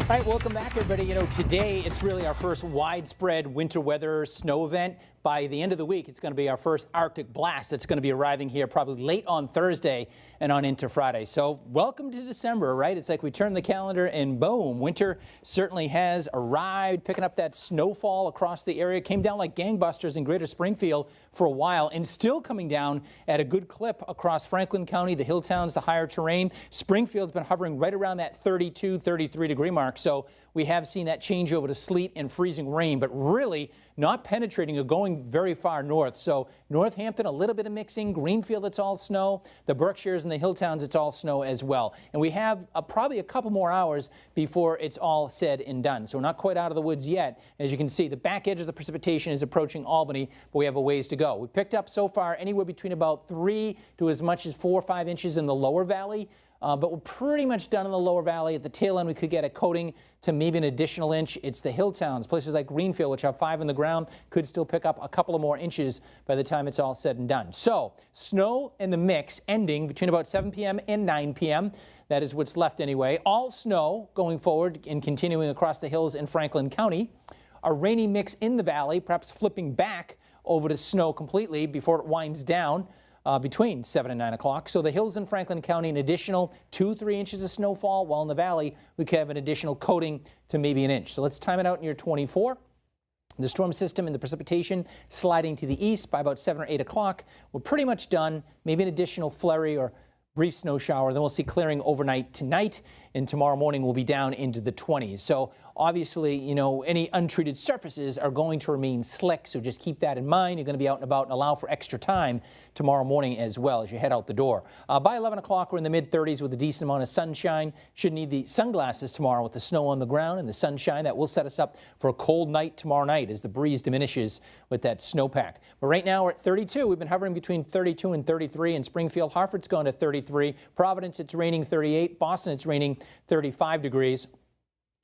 All right, welcome back, everybody. Today it's really our first widespread winter weather snow event. By the end of the week, it's going to be our first Arctic blast that's going to be arriving here probably late on Thursday and on into Friday. So welcome to December, right? It's like we turn the calendar and boom, winter certainly has arrived, picking up that snowfall across the area. Came down like gangbusters in Greater Springfield for a while and still coming down at a good clip across Franklin County, the hill towns, the higher terrain. Springfield's been hovering right around that 32, 33 degree mark. So we have seen that change over to sleet and freezing rain, but really not penetrating or going very far north. So Northampton, a little bit of mixing. Greenfield, it's all snow. The Berkshires and the hill towns, it's all snow as well. And we have probably a couple more hours before it's all said and done. So we're not quite out of the woods yet. As you can see, the back edge of the precipitation is approaching Albany, but we have a ways to go. We picked up so far anywhere between about 3 to as much as 4 or 5 inches in the lower valley. But we're pretty much done in the lower valley. At the tail end, we could get a coating to maybe an additional inch. It's the hill towns, places like Greenfield, which have 5 in the ground, could still pick up a couple of more inches by the time it's all said and done. So snow in the mix ending between about 7 p.m. and 9 p.m. That is what's left anyway. All snow going forward and continuing across the hills in Franklin County. A rainy mix in the valley, perhaps flipping back over to snow completely before it winds down. Between 7 and 9 o'clock. So the hills in Franklin County, an additional 2-3 inches of snowfall, while in the valley, we could have an additional coating to maybe an inch. So let's time it out in year 24. The storm system and the precipitation sliding to the east by about 7 or 8 o'clock. We're pretty much done. Maybe an additional flurry or brief snow shower. Then we'll see clearing overnight tonight, and tomorrow morning we'll be down into the 20s. So obviously, any untreated surfaces are going to remain slick, so just keep that in mind. You're going to be out and about and allow for extra time tomorrow morning as well as you head out the door. By 11 o'clock, we're in the mid-30s with a decent amount of sunshine. Should need the sunglasses tomorrow with the snow on the ground and the sunshine. That will set us up for a cold night tomorrow night as the breeze diminishes with that snowpack. But right now we're at 32. We've been hovering between 32 and 33 in Springfield. Hartford's gone to 33. Providence, it's raining 38. Boston, it's raining 35 degrees.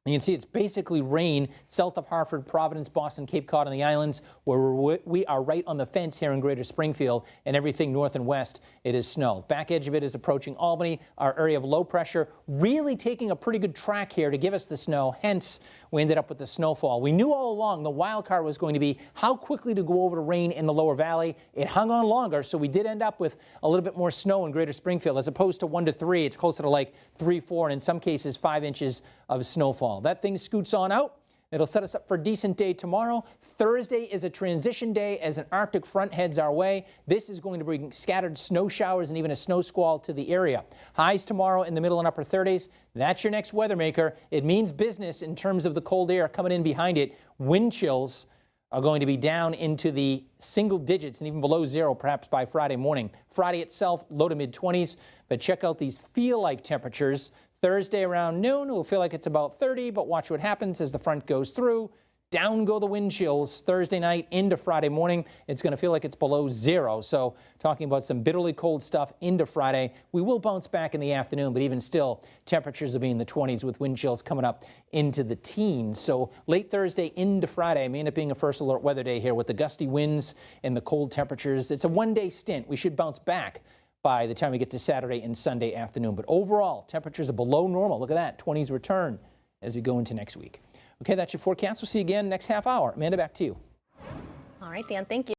You can see it's basically rain south of Hartford, Providence, Boston, Cape Cod, and the islands, where we are right on the fence here in Greater Springfield, and everything north and west, it is snow. Back edge of it is approaching Albany, our area of low pressure, really taking a pretty good track here to give us the snow, hence we ended up with the snowfall. We knew all along the wild card was going to be how quickly to go over to rain in the lower valley. It hung on longer, so we did end up with a little bit more snow in Greater Springfield. As opposed to 1 to 3, it's closer to like 3, 4, and in some cases 5 inches of snowfall. That thing scoots on out. It'll set us up for a decent day tomorrow. Thursday is a transition day as an Arctic front heads our way. This is going to bring scattered snow showers and even a snow squall to the area. Highs tomorrow in the middle and upper 30s. That's your next weather maker. It means business in terms of the cold air coming in behind it. Wind chills are going to be down into the single digits and even below 0 perhaps by Friday morning. Friday itself, low to mid 20s, but check out these feel-like temperatures. Thursday around noon, we'll feel like it's about 30, but watch what happens as the front goes through. Down go the wind chills Thursday night into Friday morning. It's going to feel like it's below 0. So talking about some bitterly cold stuff into Friday. We will bounce back in the afternoon, but even still, temperatures will be in the 20s with wind chills coming up into the teens. So late Thursday into Friday may end up being a first alert weather day here with the gusty winds and the cold temperatures. It's a one-day stint. We should bounce back by the time we get to Saturday and Sunday afternoon. But overall, temperatures are below normal. Look at that, 20s return as we go into next week. Okay, that's your forecast. We'll see you again next half hour. Amanda, back to you. All right, Dan, thank you.